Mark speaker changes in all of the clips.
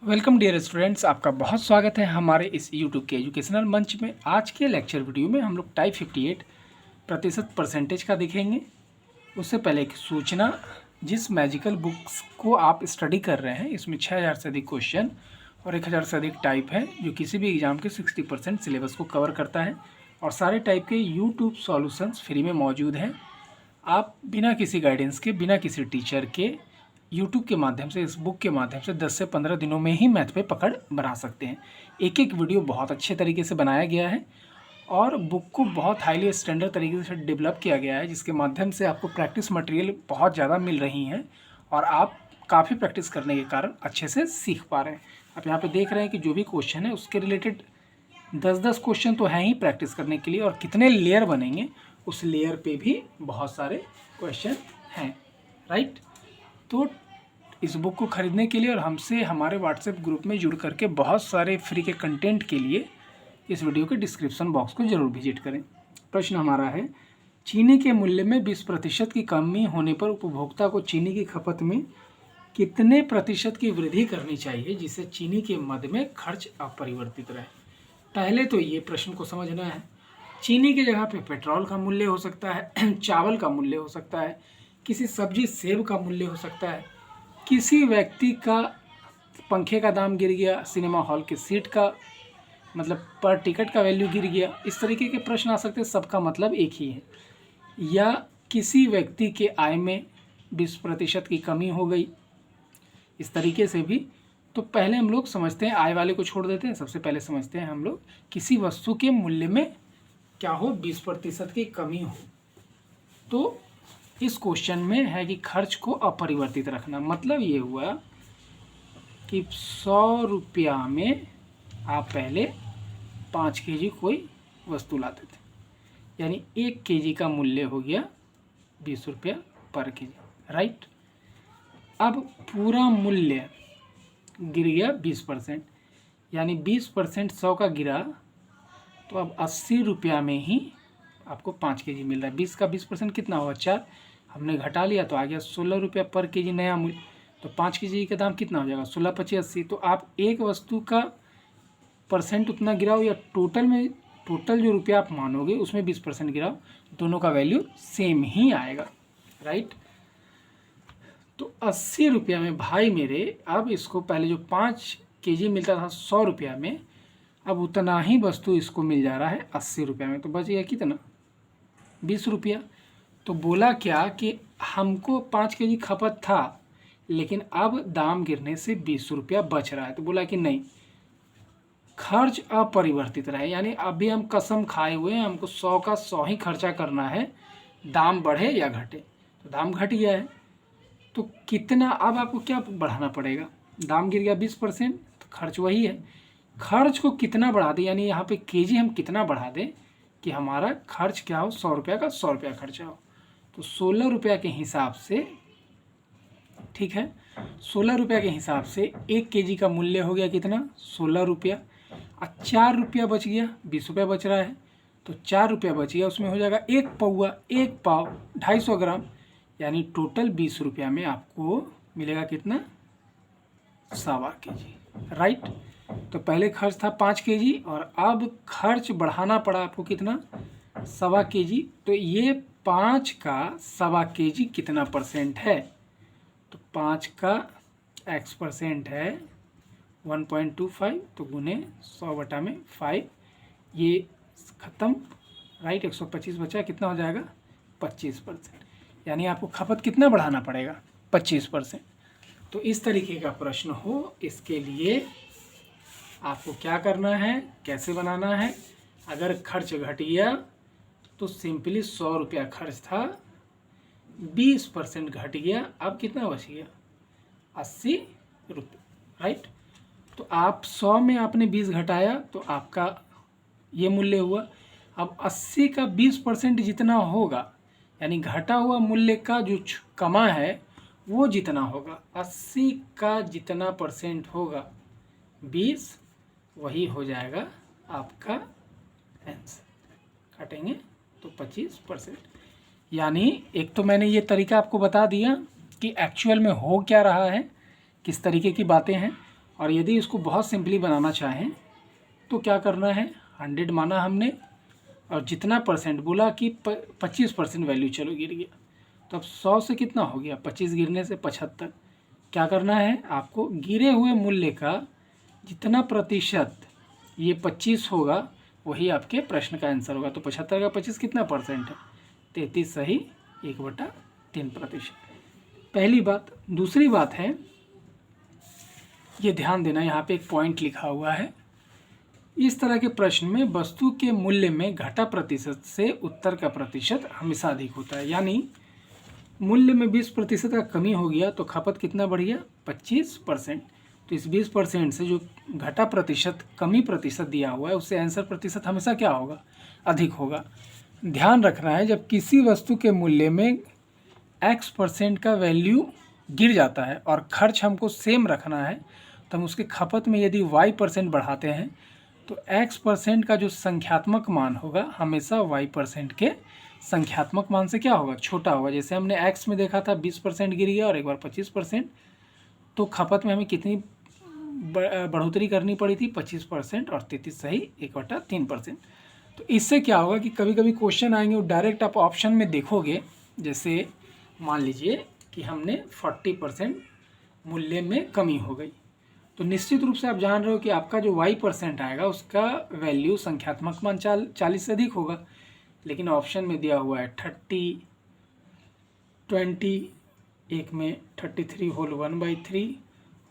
Speaker 1: Welcome dear students, आपका बहुत स्वागत है हमारे इस यूट्यूब के एजुकेशनल मंच में। आज के लेक्चर वीडियो में हम लोग टाइप 58% परसेंटेज का देखेंगे। उससे पहले एक सूचना, जिस मैजिकल बुक्स को आप स्टडी कर रहे हैं इसमें 6000 से अधिक क्वेश्चन और 1000 से अधिक टाइप है, जो किसी भी एग्जाम के 60% सिलेबस को कवर करता है और सारे टाइप के यूट्यूब सॉल्यूशंस फ्री में मौजूद हैं। आप बिना किसी गाइडेंस के, बिना किसी टीचर के यूट्यूब के माध्यम से, इस बुक के माध्यम से 10 से 15 दिनों में ही मैथ पे पकड़ बना सकते हैं। एक एक वीडियो बहुत अच्छे तरीके से बनाया गया है और बुक को बहुत हाईली स्टैंडर्ड तरीके से डेवलप किया गया है, जिसके माध्यम से आपको प्रैक्टिस मटेरियल बहुत ज़्यादा मिल रही हैं और आप काफ़ी प्रैक्टिस करने के कारण अच्छे से सीख पा रहे हैं। आप यहाँ पर देख रहे हैं कि जो भी क्वेश्चन है उसके रिलेटेड 10-10 क्वेश्चन तो हैं ही प्रैक्टिस करने के लिए, और कितने लेयर बनेंगे उस लेयर पे भी बहुत सारे क्वेश्चन हैं, राइट। तो इस बुक को ख़रीदने के लिए और हमसे हमारे व्हाट्सएप ग्रुप में जुड़ करके बहुत सारे फ्री के कंटेंट के लिए इस वीडियो के डिस्क्रिप्शन बॉक्स को ज़रूर विजिट करें। प्रश्न हमारा है, चीनी के मूल्य में 20% की कमी होने पर उपभोक्ता को चीनी की खपत में कितने प्रतिशत की वृद्धि करनी चाहिए जिससे चीनी के मद में खर्च अपरिवर्तित रहे। पहले तो ये प्रश्न को समझना है। चीनी की जगह पे पेट्रोल का मूल्य हो सकता है, चावल का मूल्य हो सकता है, किसी सब्जी सेब का मूल्य हो सकता है, किसी व्यक्ति का पंखे का दाम गिर गया, सिनेमा हॉल के सीट का मतलब पर टिकट का वैल्यू गिर गया। इस तरीके के प्रश्न आ सकते हैं, सबका मतलब एक ही है। या किसी व्यक्ति के आय में 20% की कमी हो गई, इस तरीके से भी। तो पहले हम लोग समझते हैं, आय वाले को छोड़ देते हैं, सबसे पहले समझते हैं हम लोग किसी वस्तु के मूल्य में क्या हो, 20% की कमी हो। तो इस क्वेश्चन में है कि खर्च को अपरिवर्तित रखना। मतलब ये हुआ कि 100 रुपया में आप पहले 5 केजी कोई वस्तु लाते थे, यानी 1 केजी का मूल्य हो गया 20 रुपया पर केजी, राइट। अब पूरा मूल्य गिर गया 20%, यानी 20% 100 का गिरा, तो अब 80 रुपया में ही आपको 5 केजी मिल रहा है। 20 का 20% कितना हुआ, 4। हमने घटा लिया तो आ गया 16 रुपया पर केजी नया मूल्य। तो 5 केजी का दाम कितना हो जाएगा, 16 25 80। तो आप एक वस्तु का परसेंट उतना गिराओ या टोटल जो रुपया आप मानोगे उसमें 20% गिराओ, दोनों का वैल्यू सेम ही आएगा, राइट। तो 80 रुपया में भाई मेरे, अब इसको पहले जो 5 केजी मिलता था 100 रुपया में, अब उतना ही वस्तु इसको मिल जा रहा है 80 रुपया में। तो बच गया कितना, 20 रुपया। तो बोला क्या कि हमको 5 केजी खपत था, लेकिन अब दाम गिरने से 20 रुपया बच रहा है। तो बोला कि नहीं, खर्च अपरिवर्तित रहे, यानी अभी हम कसम खाए हुए हैं, हमको 100 का 100 ही खर्चा करना है, दाम बढ़े या घटे। तो दाम घट गया है, तो कितना अब आपको क्या बढ़ाना पड़ेगा, दाम गिर गया 20%, तो खर्च वही है। खर्च को कितना बढ़ा दें, यानी यहाँ पे केजी हम कितना बढ़ा दें कि हमारा खर्च क्या हो, 100 रुपया का 100 रुपया खर्चा हो। तो 16 रुपया के हिसाब से, ठीक है, 16 रुपया के हिसाब से 1 केजी का मूल्य हो गया कितना, 16 रुपया। और 4 रुपया बच गया, 20 रुपया बच रहा है, तो 4 रुपया बच गया, उसमें हो जाएगा 1 पौवा, 1 पाव 250 ग्राम, यानी टोटल 20 रुपया में आपको मिलेगा कितना, 1.25 केजी, राइट। तो पहले खर्च था 5 केजी और अब खर्च बढ़ाना पड़ा आपको कितना, 1.25 केजी। तो ये 5 का 1.25 केजी कितना परसेंट है, तो 5 का x% है 1.25, तो गुने 100/5, ये ख़त्म, राइट। 125 बचा, कितना हो जाएगा, 25%, यानी आपको खपत कितना बढ़ाना पड़ेगा, 25%। तो इस तरीके का प्रश्न हो, इसके लिए आपको क्या करना है, कैसे बनाना है। अगर खर्च घट गया तो सिंपली 100 रुपया खर्च था, 20% घट गया, अब कितना बच गया, 80 रुपये, राइट। तो आप 100 में आपने 20 घटाया तो आपका ये मूल्य हुआ। अब 80 का 20% जितना होगा, यानी घटा हुआ मूल्य का जो कमा है वो जितना होगा, 80 का जितना परसेंट होगा 20, वही हो जाएगा आपका आंसर। काटेंगे तो 25%। यानी एक तो मैंने ये तरीका आपको बता दिया कि एक्चुअल में हो क्या रहा है, किस तरीके की बातें हैं, और यदि इसको बहुत सिंपली बनाना चाहें तो क्या करना है, 100 माना हमने और जितना परसेंट बोला कि 25% वैल्यू चलो गिर गया, तो अब 100 से कितना हो गया, 25 गिरने से 75। क्या करना है आपको, गिरे हुए मूल्य का जितना प्रतिशत ये 25 होगा वही आपके प्रश्न का आंसर होगा। तो 75 का 25 कितना परसेंट है, 33 सही 1/3%। पहली बात। दूसरी बात है, ये ध्यान देना, यहाँ पे एक पॉइंट लिखा हुआ है, इस तरह के प्रश्न में वस्तु के मूल्य में घटा प्रतिशत से उत्तर का प्रतिशत हमेशा अधिक होता है। यानी मूल्य में 20% का कमी हो गया तो खपत कितना बढ़ गया, 25%। तो इस 20% से जो घटा प्रतिशत कमी प्रतिशत दिया हुआ है उससे आंसर प्रतिशत हमेशा क्या होगा, अधिक होगा। ध्यान रखना है, जब किसी वस्तु के मूल्य में X% का वैल्यू गिर जाता है और खर्च हमको सेम रखना है, तो हम उसके खपत में यदि Y% बढ़ाते हैं तो X% का जो संख्यात्मक मान होगा हमेशा Y% के संख्यात्मक मान से क्या होगा, छोटा होगा। जैसे हमने X में देखा था 20% गिर गया और एक बार 25%, तो खपत में हमें कितनी बढ़ोतरी करनी पड़ी थी, 25% और 33 सही 1/3%। तो इससे क्या होगा कि कभी कभी क्वेश्चन आएंगे वो डायरेक्ट आप ऑप्शन में देखोगे, जैसे मान लीजिए कि हमने 40% मूल्य में कमी हो गई, तो निश्चित रूप से आप जान रहे हो कि आपका जो Y% आएगा उसका वैल्यू संख्यात्मक मान 40 से अधिक होगा। लेकिन ऑप्शन में दिया हुआ है 30, 20, एक में 33 होल 1/3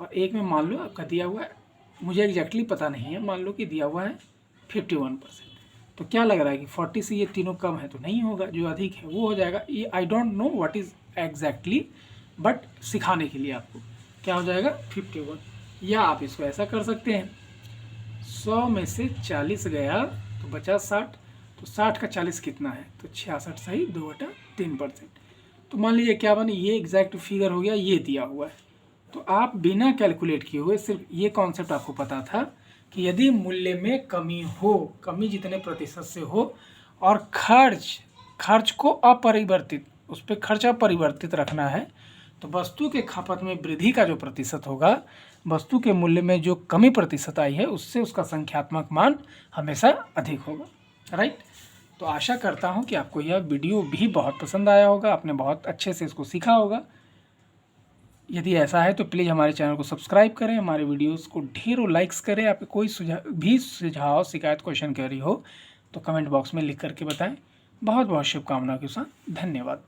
Speaker 1: और एक में मान लो आपका दिया हुआ है, मुझे एग्जैक्टली पता नहीं है, मान लो कि दिया हुआ है 51%। तो क्या लग रहा है कि 40 से ये तीनों कम है तो नहीं होगा, जो अधिक है वो हो जाएगा। ये I don't know what is exactly, but सिखाने के लिए आपको क्या हो जाएगा 51। या आप इसको ऐसा कर सकते हैं, 100 में से 40 गया तो बचा 60, तो 60 का 40 कितना है, तो 66 सही 2/3%। तो मान लीजिए क्या बने, ये एग्जैक्ट फिगर हो गया, ये दिया हुआ है। तो आप बिना कैलकुलेट किए हुए सिर्फ ये कॉन्सेप्ट आपको पता था कि यदि मूल्य में कमी हो, कमी जितने प्रतिशत से हो और खर्च को अपरिवर्तित, उस पर खर्च अपरिवर्तित रखना है, तो वस्तु के खपत में वृद्धि का जो प्रतिशत होगा, वस्तु के मूल्य में जो कमी प्रतिशत आई है उससे उसका संख्यात्मक मान हमेशा अधिक होगा। राइट। तो आशा करता हूँ कि आपको यह वीडियो भी बहुत पसंद आया होगा, आपने बहुत अच्छे से इसको सीखा होगा। यदि ऐसा है तो प्लीज़ हमारे चैनल को सब्सक्राइब करें, हमारे वीडियोस को ढेरों लाइक्स करें। आपके कोई सुझाव शिकायत क्वेश्चन क्वेरी हो तो कमेंट बॉक्स में लिख करके बताएं। बहुत बहुत शुभकामनाओं के साथ धन्यवाद।